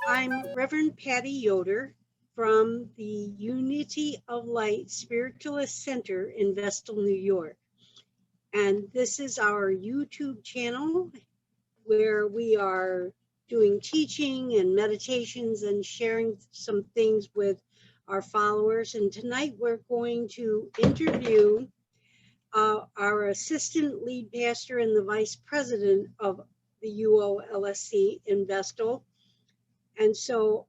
I'm Reverend Pattii Yoder from the Unity of Light Spiritualist Center in Vestal, New York. And this is our YouTube channel where we are doing teaching and meditations and sharing some things with our followers. And tonight we're going to interview our assistant lead pastor and the vice president of the Uolsc in Vestal. And so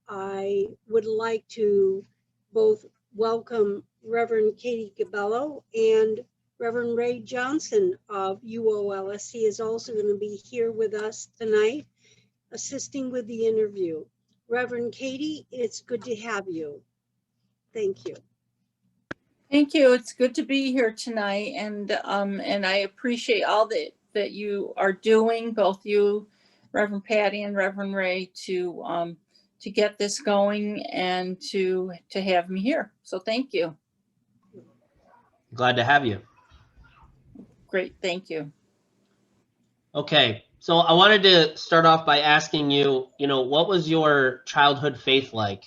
I would like to both welcome Reverend Katey Gabello and Reverend Ray Johnson of Uolsc is also going to be here with us tonight, assisting with the interview. Reverend Katey, it's good to have you. Thank you. Thank you. It's good to be here tonight, and I appreciate all that you are doing, both you, Reverend Patty and Reverend Ray, to get this going and to have me here. So thank you. Glad to have you. Great, thank you. Okay, so I wanted to start off by asking you, what was your childhood faith like?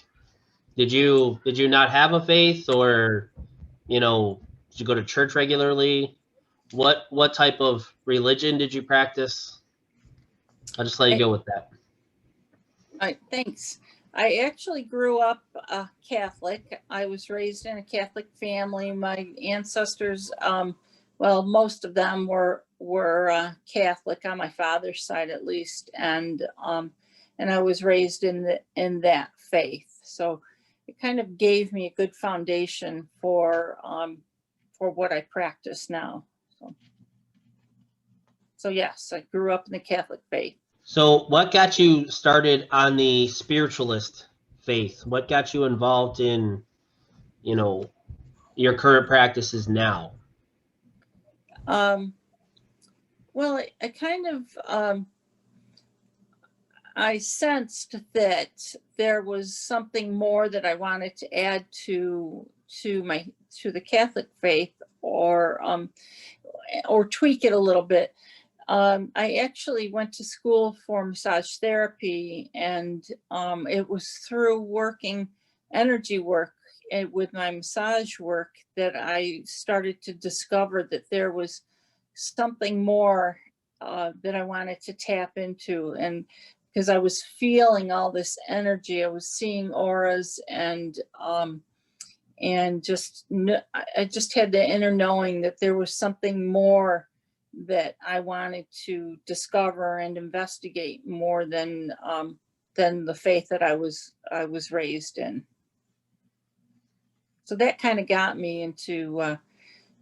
Did you not have a faith, or did you go to church regularly? What type of religion did you practice? I'll just let you go with that. All right, thanks. I actually grew up Catholic. I was raised in a Catholic family. My ancestors, well, most of them were Catholic on my father's side, at least, and I was raised in that faith. So it kind of gave me a good foundation for what I practice now. So yes, I grew up in the Catholic faith. So what got you started on the spiritualist faith? What got you involved in, your current practices now? Well, I kind of, I sensed that there was something more that I wanted to add to the Catholic faith, or tweak it a little bit. I actually went to school for massage therapy, and it was through working energy work with my massage work that I started to discover that there was something more that I wanted to tap into. And because I was feeling all this energy, I was seeing auras, and I just had the inner knowing that there was something more that I wanted to discover and investigate more than the faith that I was raised in. So that kind of got me into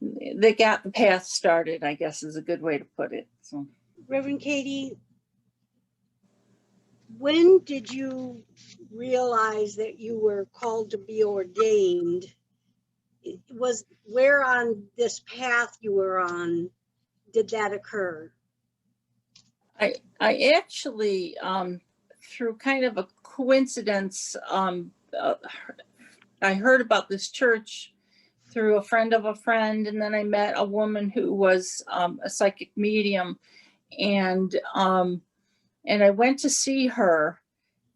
that got the path started, I guess is a good way to put it. So, Reverend Katey, when did you realize that you were called to be ordained? Where on this path you were on did that occur? I actually, through kind of a coincidence, I heard about this church through a friend of a friend, and then I met a woman who was a psychic medium, and I went to see her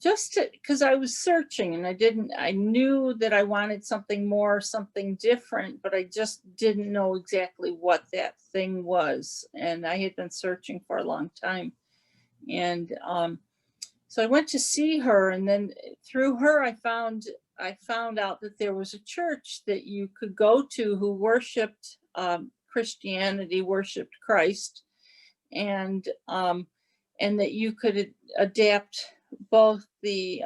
just because I was searching, and I knew that I wanted something more, something different, but I just didn't know exactly what that thing was. And I had been searching for a long time. And so I went to see her, and then through her, I found out that there was a church that you could go to who worshiped Christianity, worshiped Christ, and that you could adapt both the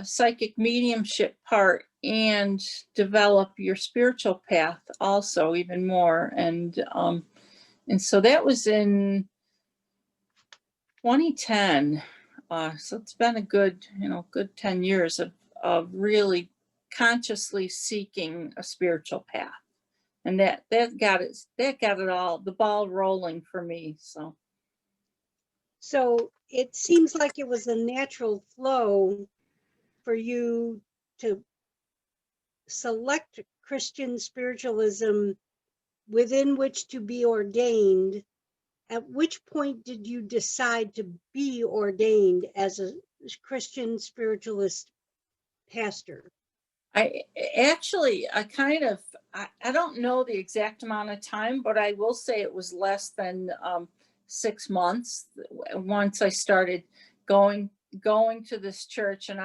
psychic mediumship part and develop your spiritual path also even more. And so that was in 2010. So it's been a good 10 years of really consciously seeking a spiritual path. And that got it all, the ball rolling for me. So it seems like it was a natural flow for you to select Christian spiritualism within which to be ordained, At which point did you decide to be ordained as a Christian spiritualist pastor? I don't know the exact amount of time, but I will say it was less than 6 months once I started going to this church. And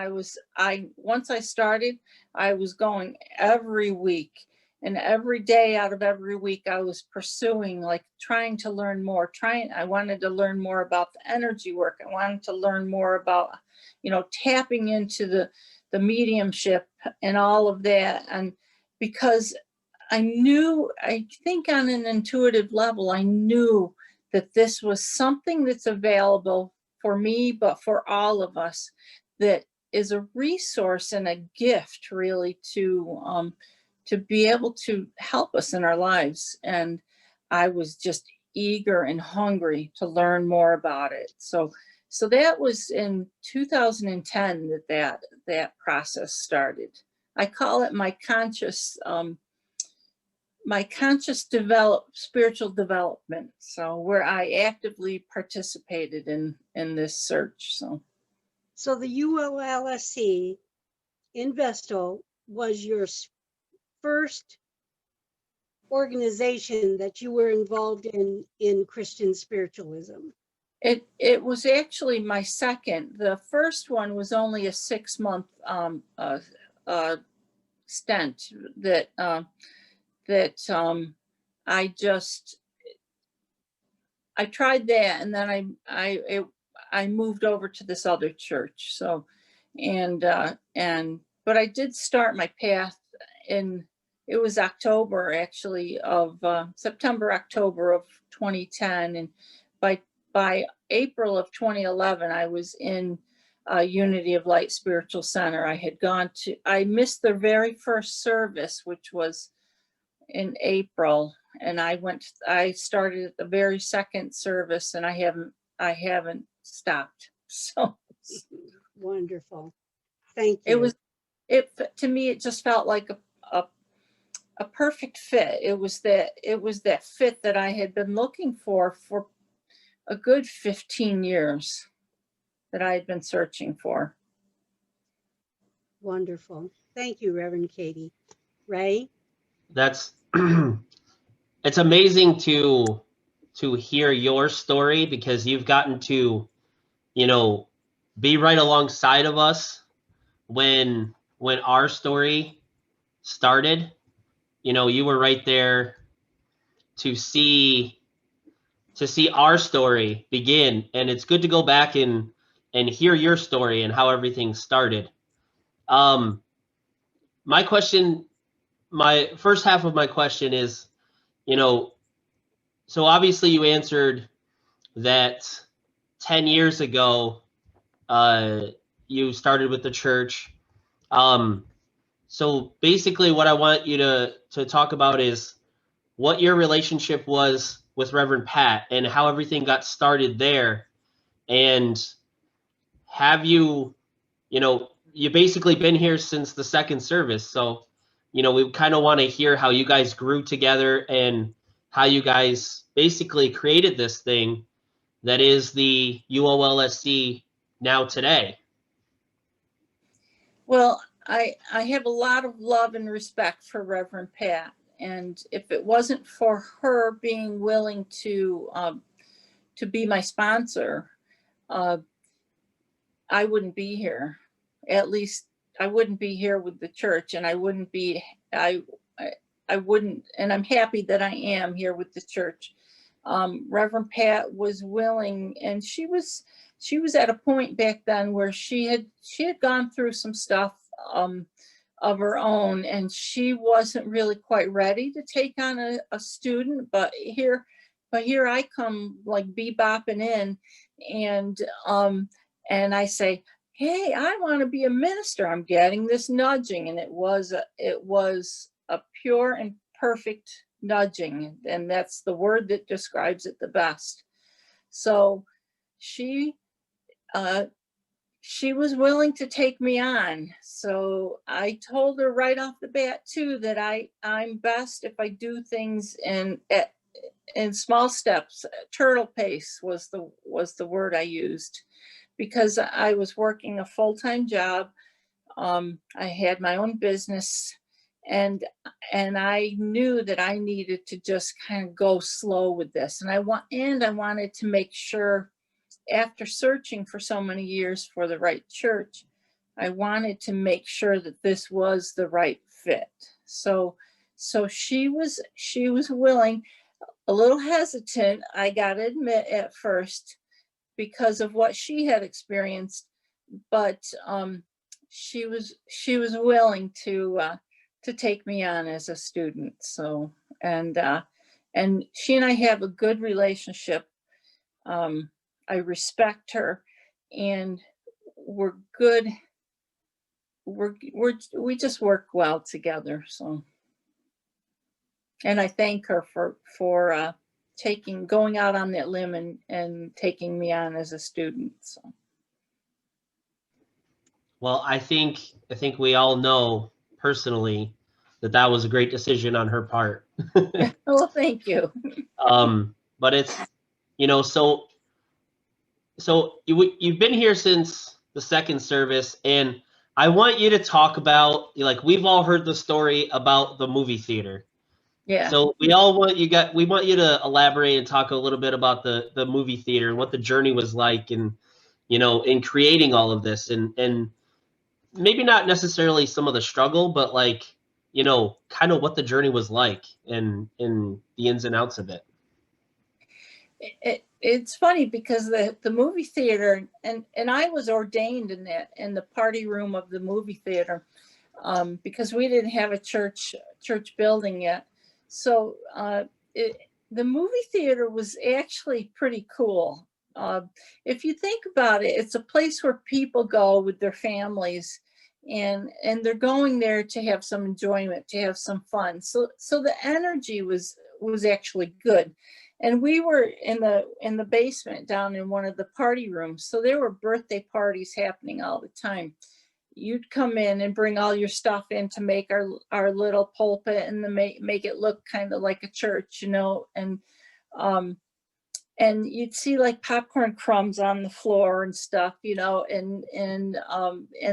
once I started, I was going every week, and every day out of every week I was pursuing, like trying to learn more. I wanted to learn more about the energy work. I wanted to learn more about, tapping into the mediumship and all of that. And because I think on an intuitive level, I knew that this was something that's available for me, but for all of us, that is a resource and a gift really to be able to help us in our lives. And I was just eager and hungry to learn more about it. So that was in 2010 that process started. I call it my conscious spiritual development. So where I actively participated in this search. So the Uolsc in Vestal was your first organization that you were involved in Christian spiritualism. It was actually my second. The first one was only a 6-month stint that I tried that, and then I moved over to this other church. So, but I did start my path it was October actually of September, October of 2010, and by April of 2011, I was in Unity of Light Spiritual Center. I missed their very first service, which was in April, and I started at the very second service, and I haven't stopped. So wonderful. Thank you. To me, it just felt like a perfect fit. It was that fit that I had been looking for a good 15 years, that I had been searching for. Wonderful. Thank you, Reverend Katey. Ray? That's it's amazing to hear your story, because you've gotten to, be right alongside of us when our story started. You were right there to see our story begin, and it's good to go back and hear your story and how everything started. My first half of my question is, so obviously you answered that 10 years ago you started with the church. So basically what I want you to talk about is what your relationship was with Reverend Pat and how everything got started there. And have you basically been here since the second service. So, we kind of want to hear how you guys grew together and how you guys basically created this thing that is the Uolsc now today. Well, I have a lot of love and respect for Reverend Pat, and if it wasn't for her being willing to be my sponsor, I wouldn't be here. At least I wouldn't be here with the church, and I wouldn't, and I'm happy that I am here with the church. Reverend Pat was willing, and she was at a point back then where she had gone through some stuff of her own, and she wasn't really quite ready to take on a student. But here I come, like bebopping in, and I say, hey, I want to be a minister. I'm getting this nudging, and it was a pure and perfect nudging, and that's the word that describes it the best. So she was willing to take me on. So I told her right off the bat too that I'm best if I do things in small steps. Turtle pace was the word I used, because I was working a full-time job. I had my own business, and I knew that I needed to just kind of go slow with this. And I wanted to make sure, after searching for so many years for the right church, I wanted to make sure that this was the right fit. So she was willing, a little hesitant, I gotta admit, at first, because of what she had experienced, but she was willing to take me on as a student. So, and she and I have a good relationship. I respect her, and we're good. We just work well together. So, and I thank her for going out on that limb and taking me on as a student. So. Well, I think we all know personally that was a great decision on her part. Well, thank you. But it's, so you've been here since the second service, and I want you to talk about, like, we've all heard the story about the movie theater. Yeah. So we want you to elaborate and talk a little bit about the movie theater and what the journey was like, and in creating all of this, and maybe not necessarily some of the struggle, but like, kind of what the journey was like and in the ins and outs of it. It's funny because the movie theater, and I was ordained in the party room of the movie theater, because we didn't have a church building yet. So the movie theater was actually pretty cool. If you think about it, it's a place where people go with their families, and they're going there to have some enjoyment, to have some fun. So the energy was actually good. And we were in the basement down in one of the party rooms. So there were birthday parties happening all the time. You'd come in and bring all your stuff in to make our little pulpit and make it look kind of like a church, and you'd see like popcorn crumbs on the floor and stuff, and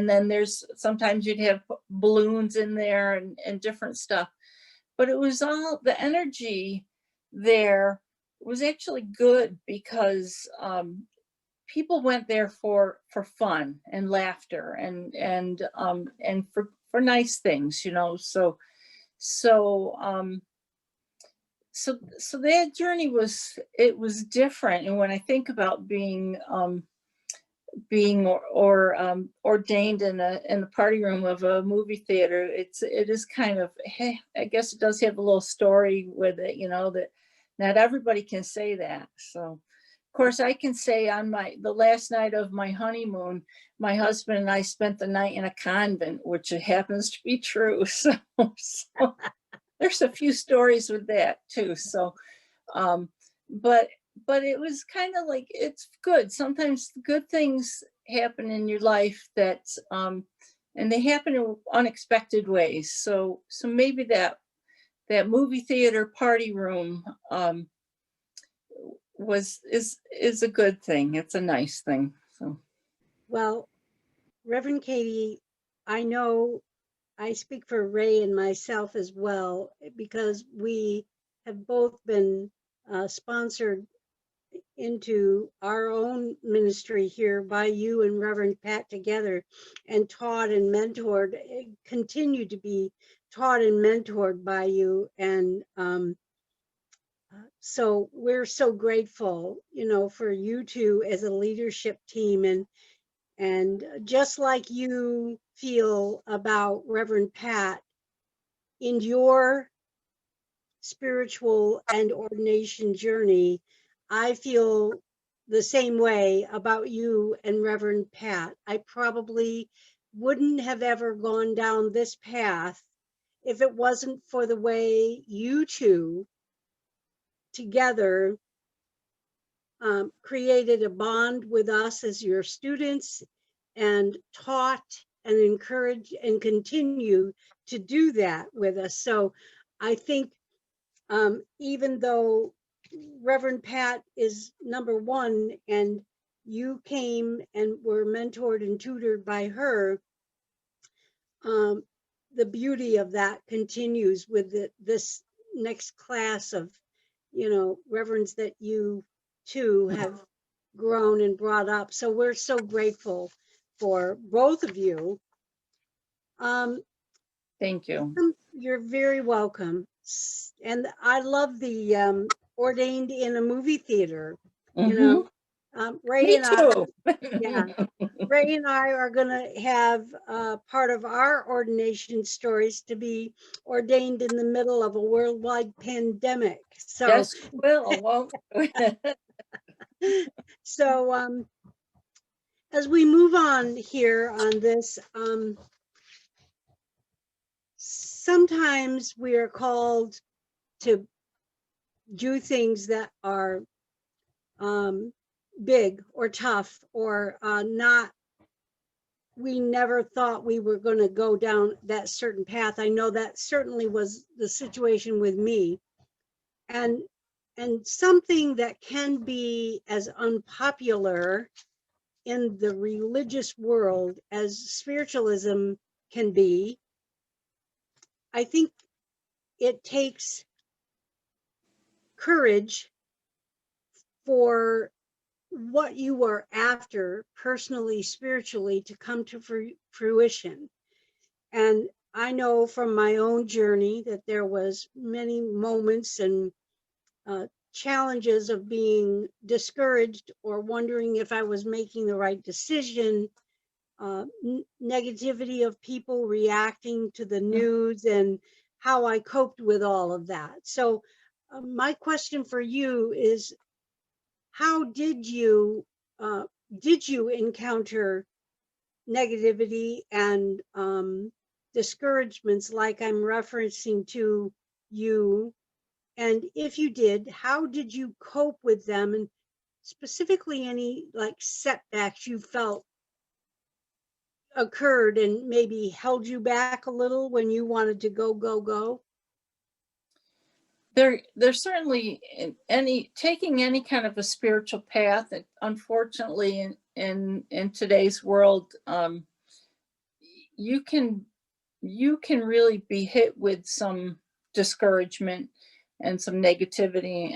then there's sometimes you'd have balloons in there and different stuff. But it was all, the energy there was actually good, because people went there for fun and laughter and for nice things, so that journey was different. And when I think about being ordained in the party room of a movie theater, it is kind of, hey, I guess it does have a little story with it, that not everybody can say that. So, of course, I can say on the last night of my honeymoon, my husband and I spent the night in a convent, which happens to be true. So there's a few stories with that too. So, but it was kind of like, it's good. Sometimes good things happen in your life that, and they happen in unexpected ways. So maybe that movie theater party room is a good thing. It's a nice thing. So, Well, Reverend Katey, I know I speak for Ray and myself as well, because we have both been sponsored into our own ministry here by you and Reverend Pat together, and taught and mentored, continue to be taught and mentored by you. And so we're so grateful, for you two as a leadership team. And just like you feel about Reverend Pat in your spiritual and ordination journey, I feel the same way about you and Reverend Pat. I probably wouldn't have ever gone down this path if it wasn't for the way you two together created a bond with us as your students, and taught and encouraged and continue to do that with us. So I think even though Reverend Pat is number one and you came and were mentored and tutored by her, the beauty of that continues with this next class of, reverends that you too have grown and brought up. So we're so grateful for both of you. Thank you. You're very welcome. And I love the Ordained in a movie theater. Ray Me and I, too. yeah, Ray and I are going to have part of our ordination stories to be ordained in the middle of a worldwide pandemic. So, Yes, will. Won't we? so as we move on here on this, sometimes we are called to do things that are big or tough or not. We never thought we were going to go down that certain path. I know that certainly was the situation with me. And something that can be as unpopular in the religious world as spiritualism can be, I think it takes courage for what you are after personally, spiritually, to come to fruition. And I know from my own journey that there was many moments and challenges of being discouraged or wondering if I was making the right decision, negativity of people reacting to the news, and how I coped with all of that. So my question for you is, how did you encounter negativity and discouragements like I'm referencing to you? And if you did, how did you cope with them? And specifically any like setbacks you felt occurred and maybe held you back a little when you wanted to go? There's certainly taking any kind of a spiritual path. Unfortunately, in today's world, you can really be hit with some discouragement and some negativity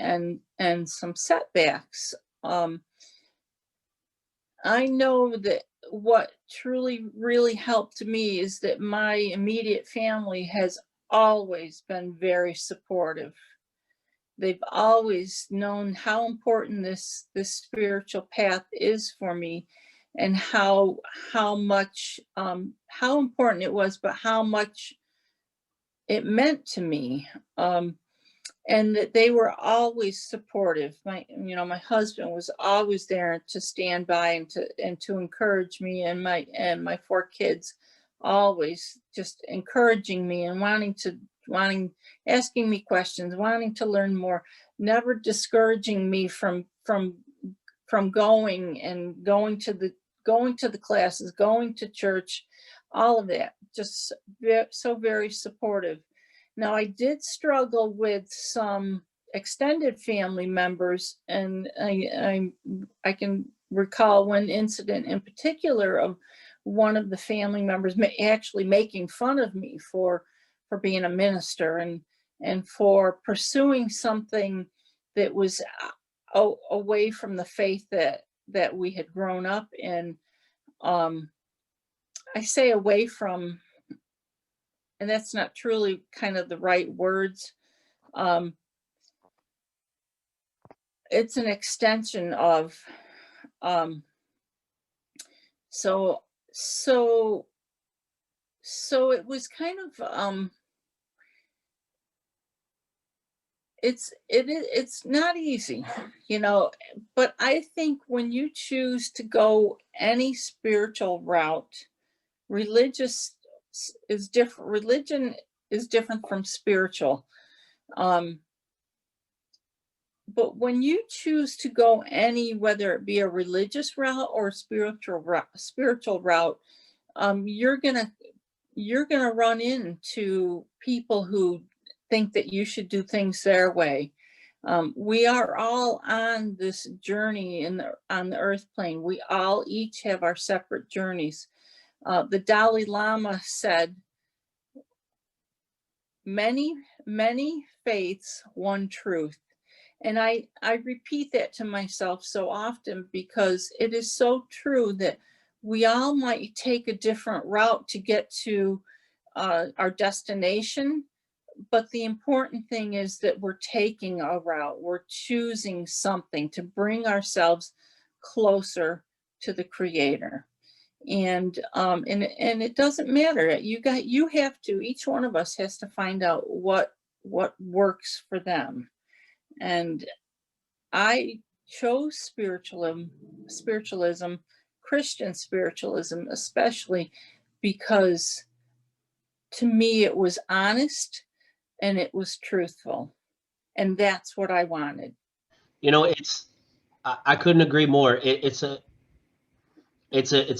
and some setbacks. I know that what truly really helped me is that my immediate family has always been very supportive. They've always known how important this spiritual path is for me, and how much how important it was, but how much it meant to me. And that they were always supportive. My husband was always there to stand by and to encourage me, and my 4 kids always just encouraging me and asking me questions, wanting to learn more, never discouraging me from going to the classes, going to church, all of that. Just so very supportive. Now, I did struggle with some extended family members, and I can recall one incident in particular of one of the family members actually making fun of me for being a minister and for pursuing something that was away from the faith that we had grown up in. I say away from, and that's not truly kind of the right words. It's an extension of, so it was kind of, it's not easy, but I think when you choose to go any spiritual route, religion is different from spiritual. But when you choose to go whether it be a religious route or a spiritual route, you're gonna run into people who think that you should do things their way. We are all on this journey on the earth plane. We all each have our separate journeys. The Dalai Lama said, many, many faiths, one truth. And I repeat that to myself so often, because it is so true that we all might take a different route to get to our destination. But the important thing is that we're taking a route, we're choosing something to bring ourselves closer to the Creator. And it doesn't matter. You have to, each one of us has to find out what works for them. And I chose spiritualism, Christian spiritualism, especially because to me it was honest and it was truthful. And that's what I wanted. You know, I couldn't agree more. It's a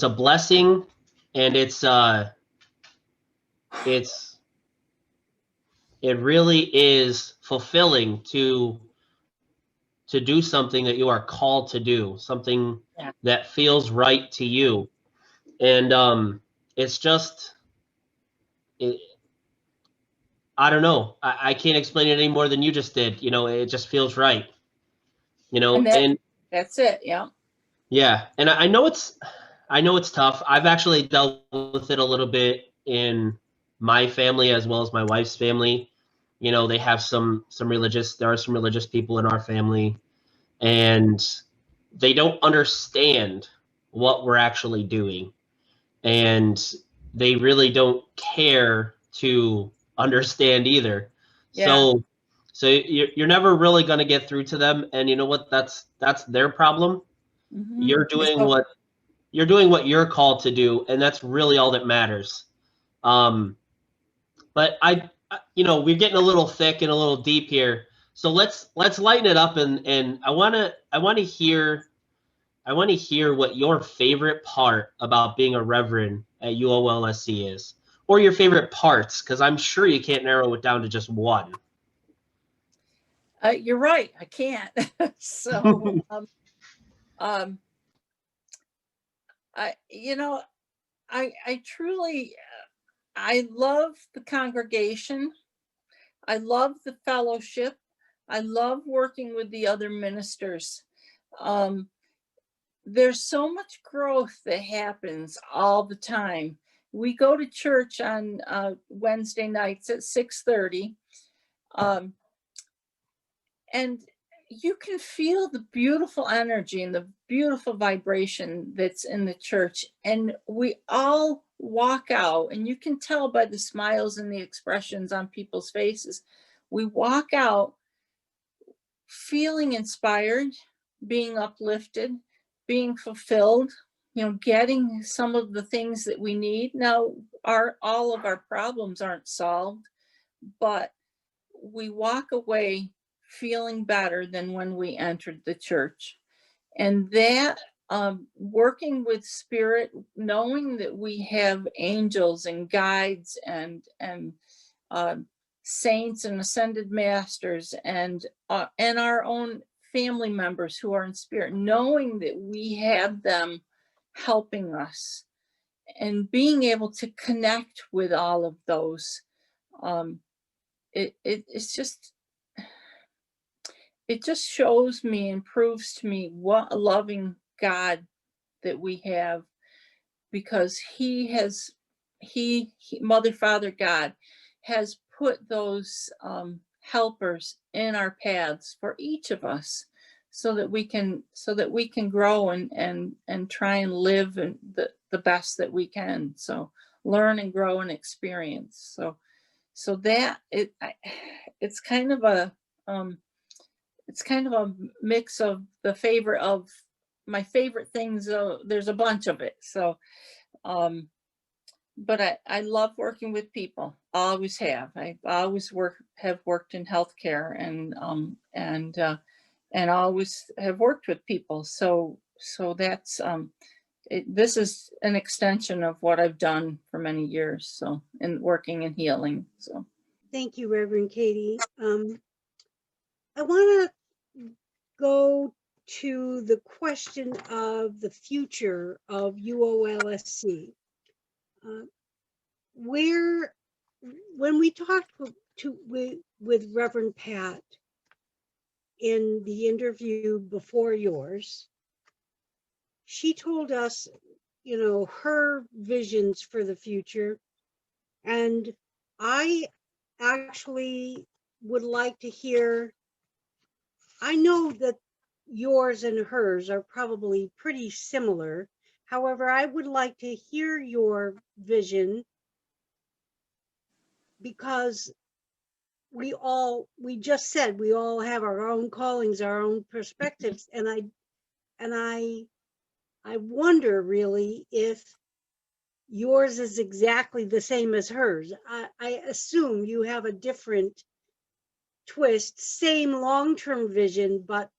blessing, and it really is fulfilling to do something that you are called to do, something that feels right to you. And it's just, I don't know. I can't explain it any more than you just did. You know, it just feels right. You know, and that's it. Yeah. Yeah, and I know it's tough. I've actually dealt with it a little bit in my family as well as my wife's family. You know, they have there are some religious people in our family, and they don't understand what we're actually doing. And they really don't care to understand either. Yeah. So you're never really going to get through to them, and you know what? That's their problem. Mm-hmm. You're doing what you're called to do, and that's really all that matters. But we're getting a little thick and a little deep here, so let's lighten it up, and I want to hear what your favorite part about being a reverend at UOLSC is, or your favorite parts, because I'm sure you can't narrow it down to just one. You're right. I can't. So, I truly, I love the congregation. I love the fellowship. I love working with the other ministers. There's so much growth that happens all the time. We go to church on Wednesday nights at 6:30. And you can feel the beautiful energy and the beautiful vibration that's in the church. And we all walk out, and you can tell by the smiles and the expressions on people's faces. We walk out feeling inspired, being uplifted, being fulfilled, getting some of the things that we need. Now, all of our problems aren't solved, but we walk away feeling better than when we entered the church. And that working with spirit, knowing that we have angels and guides and saints and ascended masters and our own family members who are in spirit, knowing that we have them helping us and being able to connect with all of those, it just shows me and proves to me what a loving God that we have, because Mother, Father, God has put those helpers in our paths for each of us, so that we can grow and try and live the best that we can. So learn and grow and experience. So that it's kind of a mix of my favorite things. There's a bunch of it. So, but I love working with people. I always have. I always have worked in healthcare and always have worked with people. So that's this is an extension of what I've done for many years. So in working and healing. So. Thank you, Reverend Katey. I want to go to the question of the future of UOLSC. Where, when we talked with Reverend Pat in the interview before yours, she told us, you know, her visions for the future. And I actually would like to hear, I know that yours and hers are probably pretty similar. However, I would like to hear your vision, because we just said we all have our own callings, our own perspectives. And I wonder really if yours is exactly the same as hers. I assume you have a different twist, same long-term vision, but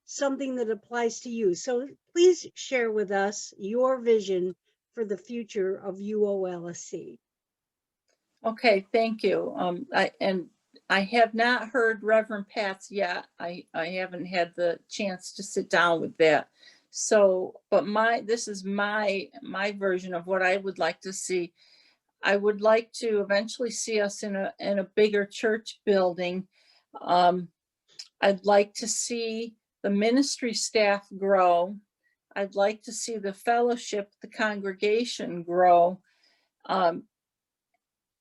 something that applies to you. So please share with us your vision for the future of UOLSC. Okay, thank you. I have not heard Reverend Pat's yet. I haven't had the chance to sit down with that. So, but this is my version of what I would like to see. I would like to eventually see us in a bigger church building. I'd like to see the ministry staff grow. I'd like to see the fellowship, the congregation grow.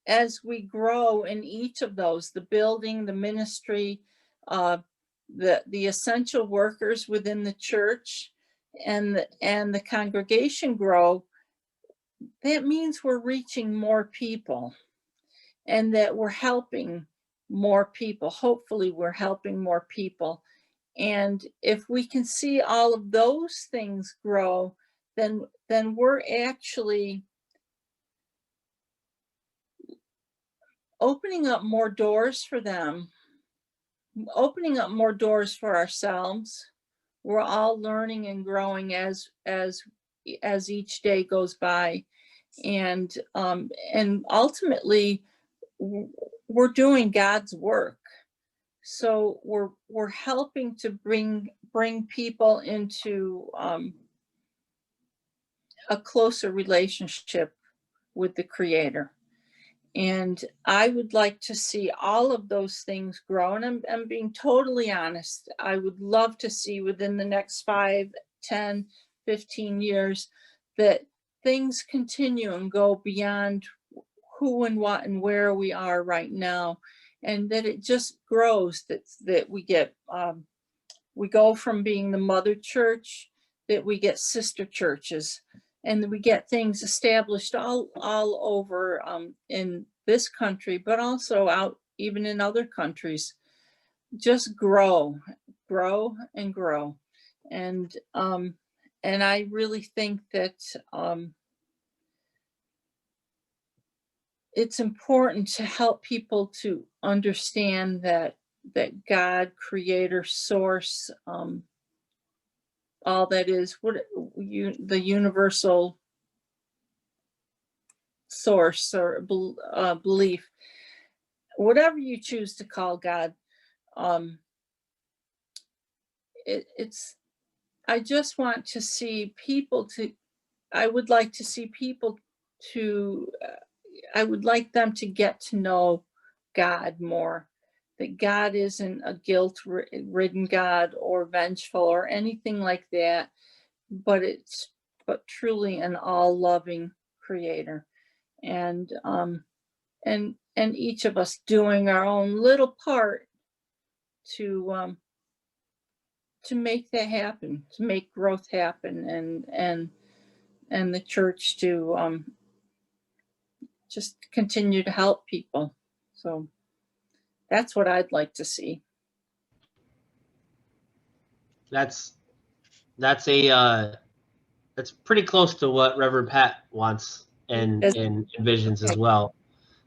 As we grow in each of those, the building, the ministry, the essential workers within the church, and the congregation grow, that means we're reaching more people, and that we're helping more people. Hopefully we're helping more people. And if we can see all of those things grow, then we're actually opening up more doors for them, opening up more doors for ourselves. We're all learning and growing as each day goes by. And ultimately we're doing God's work. So we're helping to bring people into a closer relationship with the Creator. And I would like to see all of those things grow. And I'm being totally honest. I would love to see within the next 5, 10, 15 years that things continue and go beyond who and what and where we are right now. And that it just grows, that we get, we go from being the mother church, that we get sister churches, and we get things established all over in this country, but also out even in other countries. Just grow and grow. And I really think that it's important to help people to understand that God, Creator, Source, all that is, the universal source or belief, whatever you choose to call God. I just want to see people I would like to see people I would like them to get to know God more, that God isn't a guilt-ridden God or vengeful or anything like that, but truly an all-loving Creator. And each of us doing our own little part to make that happen, to make growth happen, and the church to just continue to help people. So that's what I'd like to see. That's pretty close to what Reverend Pat wants and envisions as well.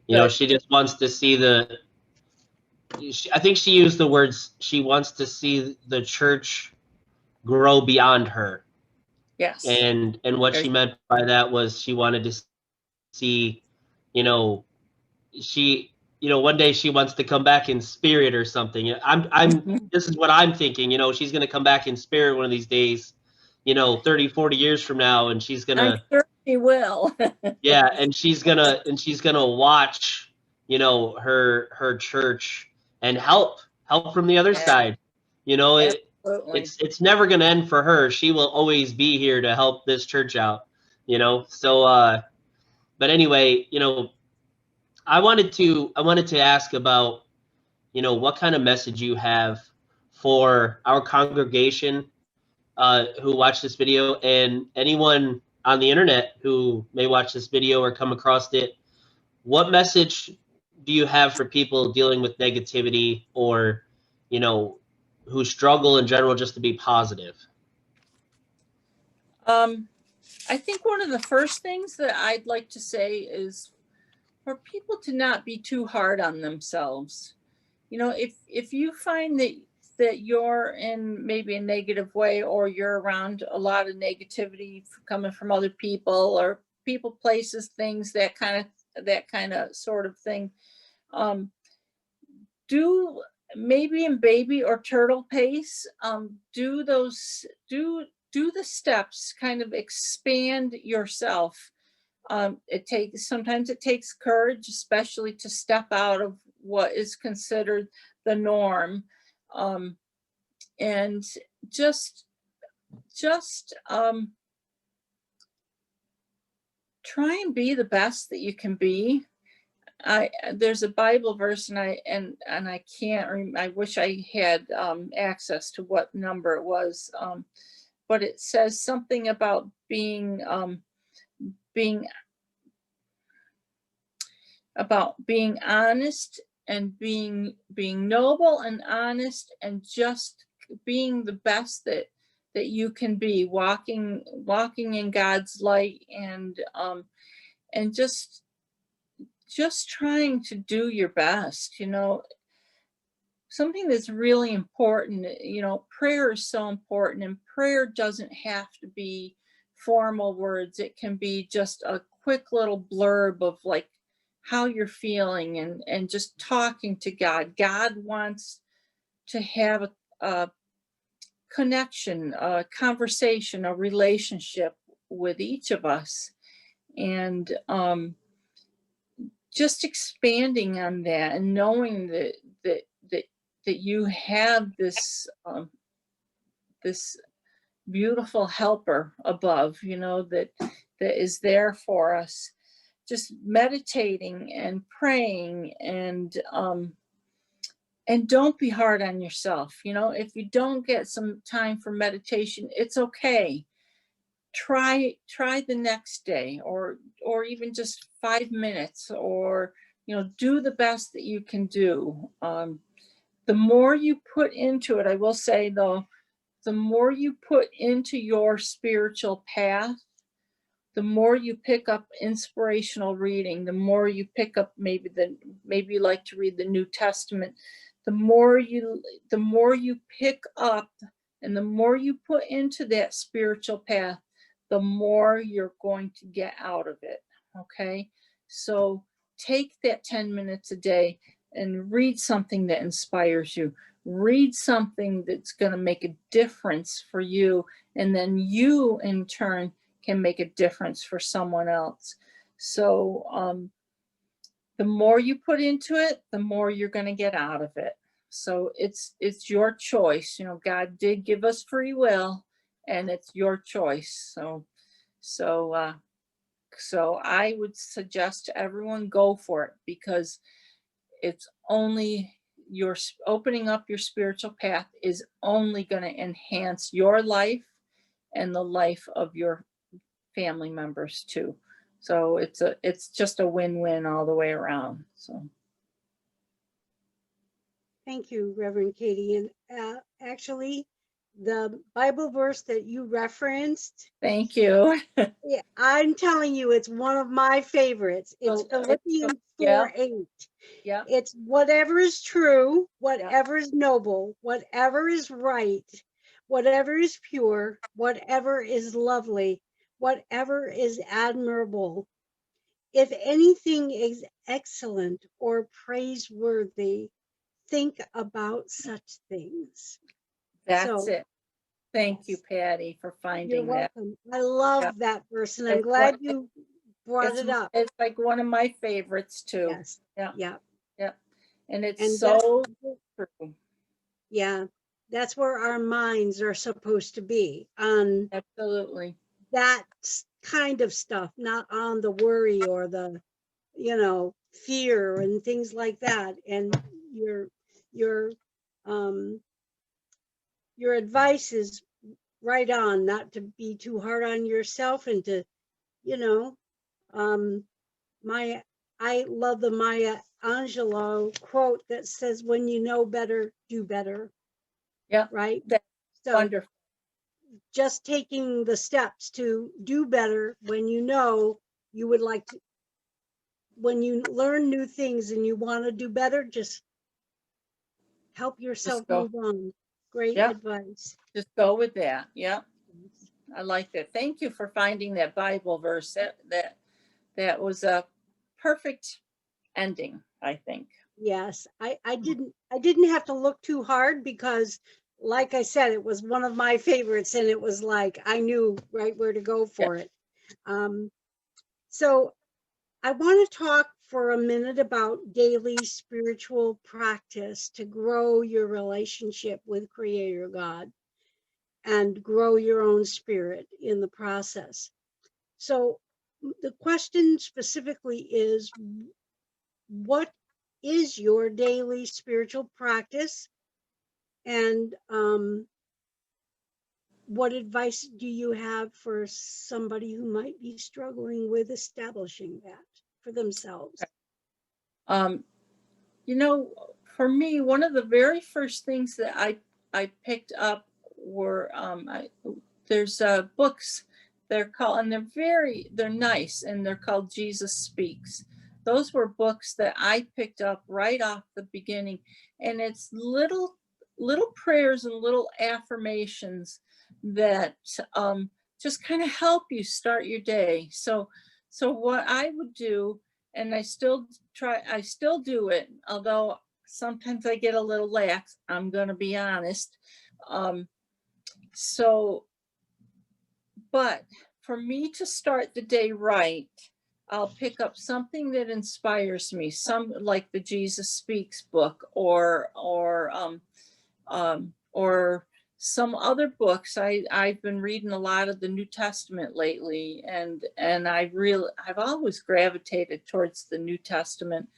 You know, she just wants to see I think she used the words, she wants to see the church grow beyond her. Yes. And what she meant by that was she wanted to see, you know, one day she wants to come back in spirit or something. This is what I'm thinking, she's going to come back in spirit one of these days, 30, 40 years from now, and she's going I'm to, sure she will. yeah, and she's going to watch, her church and help from the other Yeah, side. absolutely. It's never going to end for her. She will always be here to help this church out, so, but anyway, I wanted to ask about, what kind of message you have for our congregation who watch this video, and anyone on the internet who may watch this video or come across it. What message do you have for people dealing with negativity, or, who struggle in general, just to be positive? I think one of the first things that I'd like to say is for people to not be too hard on themselves. If you find that you're in maybe a negative way, or you're around a lot of negativity coming from other people, or people, places, things, that kind of sort of thing, do maybe in baby or turtle pace, do the steps, kind of expand yourself. Sometimes it takes courage, especially to step out of what is considered the norm, and just try and be the best that you can be. There's a Bible verse, and I can't. I wish I had access to what number it was, but it says something about being honest, and being noble and honest, and just being the best that you can be, walking in God's light, and just trying to do your best. Something that's really important, prayer is so important, and prayer doesn't have to be formal words. It can be just a quick little blurb of like how you're feeling, and just talking to God. God wants to have a connection, a conversation, a relationship with each of us. And just expanding on that, and knowing that you have this this beautiful helper above, that is there for us. Just meditating and praying, and don't be hard on yourself. If you don't get some time for meditation, it's okay. Try the next day, or even just 5 minutes, or do the best that you can do. The more you put into it, I will say though, the more you put into your spiritual path, the more you pick up inspirational reading, the more you pick up maybe you like to read the New Testament, the more you pick up, and the more you put into that spiritual path, the more you're going to get out of it. Okay? So take that 10 minutes a day and read something that inspires you. Read something that's going to make a difference for you, and then you in turn can make a difference for someone else. So the more you put into it, the more you're going to get out of it. So it's your choice. God did give us free will, and it's your choice. So I would suggest to everyone, go for it, because it's only your opening up your spiritual path is only going to enhance your life and the life of your family members too. So it's just a win-win all the way around. So Thank you, Reverend Katey. And actually, the Bible verse that you referenced, thank you. yeah, I'm telling you, it's one of my favorites. It's Philippians 4:8. Yeah. It's whatever is true, whatever is noble, whatever is right, whatever is pure, whatever is lovely, whatever is admirable. if anything is excellent or praiseworthy, think about such things. That's So, it. Thank you, yes, Patty, for you're finding that. welcome. I Yeah. love that verse, and I'm It's one, glad you brought it up. it's like one of my favorites too. Yes, Yeah. yeah. Yeah. And it's And that's, so true. yeah, that's where our minds are supposed to be, on Absolutely. that kind of stuff, not on the worry or the, fear and things like that. And your your um your advice is right on, not to be too hard on yourself, and to, you know, um my I love the Maya Angelou quote that says, when you know better, do better, Yeah. right? That's So wonderful. just taking the steps to do better when you know you would like to, when you learn new things and you want to do better, just help yourself Just go. move on. Great Yeah. advice. Just go with that. Yeah. I like that. Thank you for finding that Bible verse. That was a perfect ending, I think. Yes, I didn't have to look too hard, because like I said, it was one of my favorites, and it was like I knew right where to go Yeah. for it. So I want to talk for a minute about daily spiritual practice to grow your relationship with Creator God and grow your own spirit in the process. So the question specifically is, what is your daily spiritual practice? And what advice do you have for somebody who might be struggling with establishing that for themselves? Um, you know, for me, one of the very first things that I picked up were there's books. They're called, and they're nice, and they're called Jesus Speaks. Those were books that I picked up right off the beginning, and it's little prayers and little affirmations that just kind of help you start your day. So what I would do, and I still do it, although sometimes I get a little lax, I'm going to be honest. Um, so, but for me to start the day right, I'll pick up something that inspires me, some like the Jesus Speaks book, or some other books. I've been reading a lot of the New Testament lately, and I've always gravitated towards the New Testament.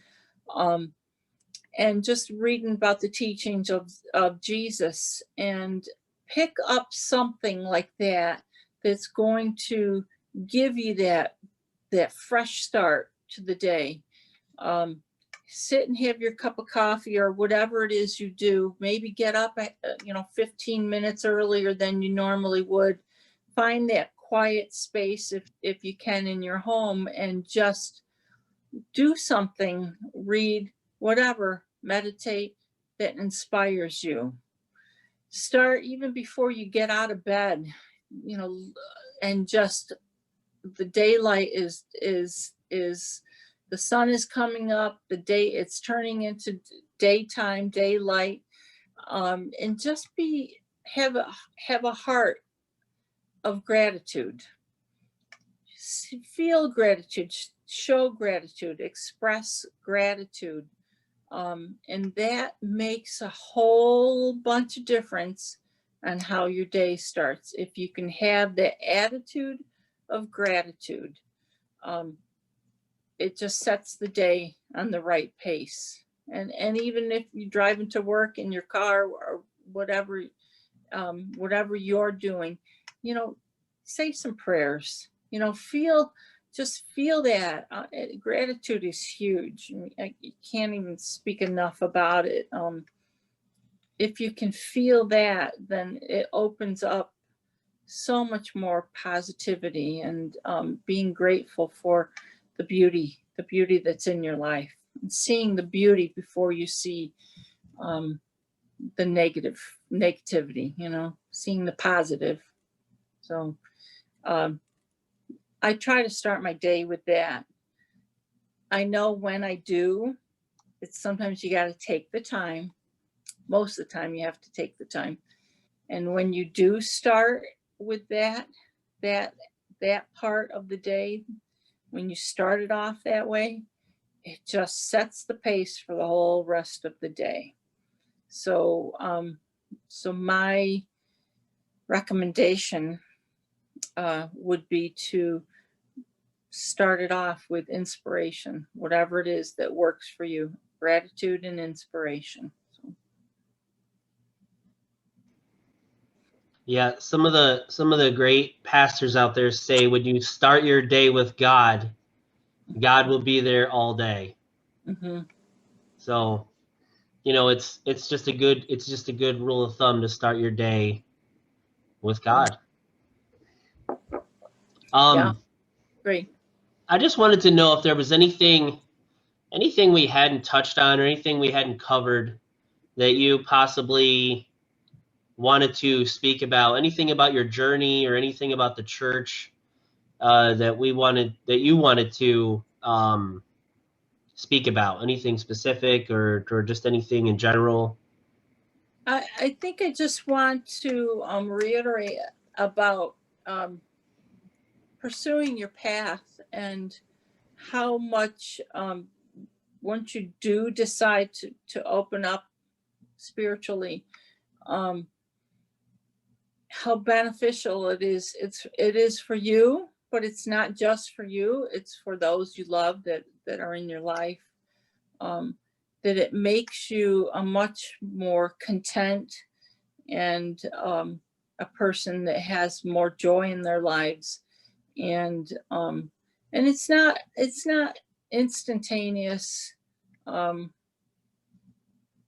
And just reading about the teachings of Jesus, and pick up something like that that's going to give you that fresh start to the day. Sit and have your cup of coffee or whatever it is you do. Maybe get up 15 minutes earlier than you normally would. Find that quiet space if you can in your home, and just do something, read, whatever, meditate, that inspires you. Start even before you get out of bed, and just the daylight is the sun is coming up, it's turning into daytime, daylight, and just have a heart of gratitude. Feel gratitude, show gratitude, express gratitude. And that makes a whole bunch of difference on how your day starts. If you can have the attitude of gratitude, it just sets the day on the right pace. And even if you're driving to work in your car or whatever, whatever you're doing, say some prayers. Just feel that. Gratitude is huge. I can't even speak enough about it. If you can feel that, then it opens up so much more positivity, and being grateful for the beauty that's in your life, and seeing the beauty before you see the negativity, seeing the positive. So I try to start my day with that. I know when I do, it's sometimes you got to take the time. Most of the time you have to take the time. And when you do start with that part of the day, when you start it off that way, it just sets the pace for the whole rest of the day. So, so my recommendation would be to start it off with inspiration, whatever it is that works for you, gratitude and inspiration. Yeah, some of the great pastors out there say when you start your day with God, God will be there all day. Mm-hmm. So, it's just a good rule of thumb to start your day with God. Yeah, great. I just wanted to know if there was anything we hadn't touched on or anything we hadn't covered that you possibly wanted to speak about, anything about your journey or anything about the church that you wanted to speak about, anything specific or just anything in general. I think I just want to reiterate about pursuing your path and how much once you do decide to open up spiritually, how beneficial it is. It is for you, but it's not just for you. It's for those you love that are in your life. That it makes you a much more content and a person that has more joy in their lives. And it's not instantaneous.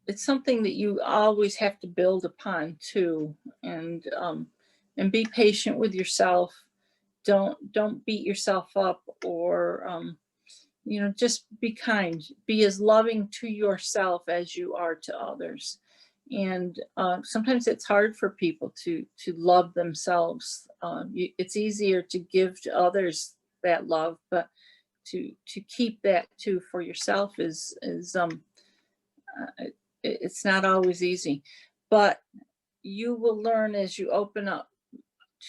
It's something that you always have to build upon too, and be patient with yourself. Don't beat yourself up, or just be kind. Be as loving to yourself as you are to others. And sometimes it's hard for people to love themselves. It's easier to give to others that love, but to keep that too for yourself is it's not always easy. But you will learn as you open up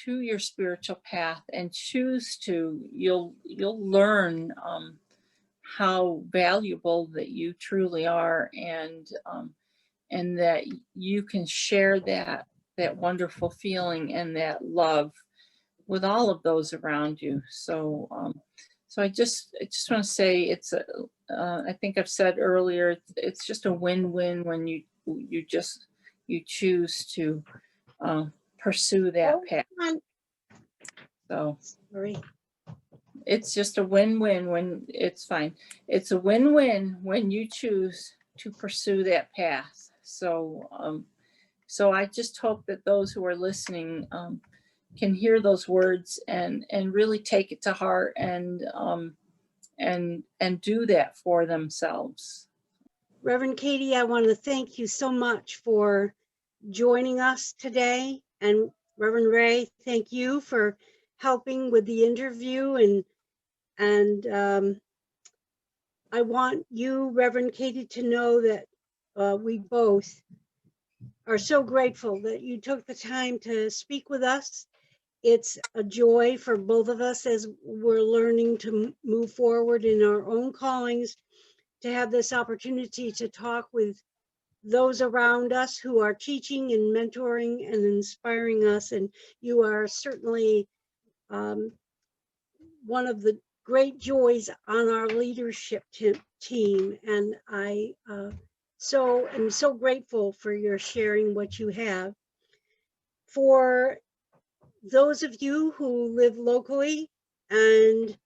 to your spiritual path and choose to. You'll learn how valuable that you truly are, and that you can share that wonderful feeling and that love with all of those around you. So so I just want to say it's I think I've said earlier, it's just a win-win when you choose to pursue that path. So Sorry. it's just a win-win when it's fine. It's a win-win when you choose to pursue that path. So so I just hope that those who are listening can hear those words and really take it to heart and do that for themselves. Reverend Katey, I want to thank you so much for joining us today. And Reverend Ray, thank you for helping with the interview. And I want you, Reverend Katey, to know that we both are so grateful that you took the time to speak with us. It's a joy for both of us as we're learning to move forward in our own callings, to have this opportunity to talk with those around us who are teaching and mentoring and inspiring us. And you are certainly one of the great joys on our leadership team. And I am so grateful for your sharing what you have. For those of you who live locally and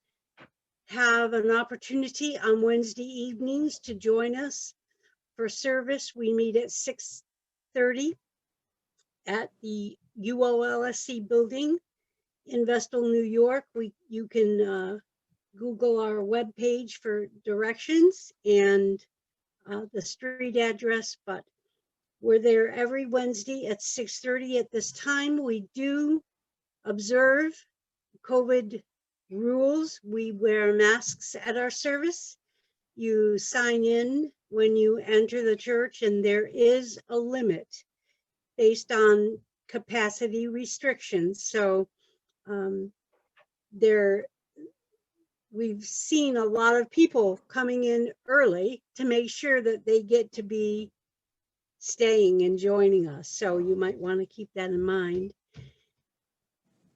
have an opportunity on Wednesday evenings to join us for service, we meet at 6:30 at the Uolsc building in Vestal, New York. You can Google our webpage for directions and the street address, but we're there every Wednesday at 6:30. At this time, we do observe COVID rules. We wear masks at our service, you sign in when you enter the church, and there is a limit based on capacity restrictions. So we've seen a lot of people coming in early to make sure that they get to be staying and joining us. So you might want to keep that in mind.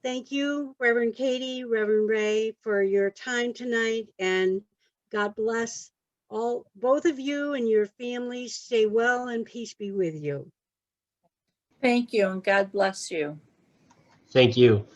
Thank you, Reverend Katey, Reverend Ray, for your time tonight, and God bless both of you and your families. Stay well and peace be with you. Thank you, and God bless you. Thank you.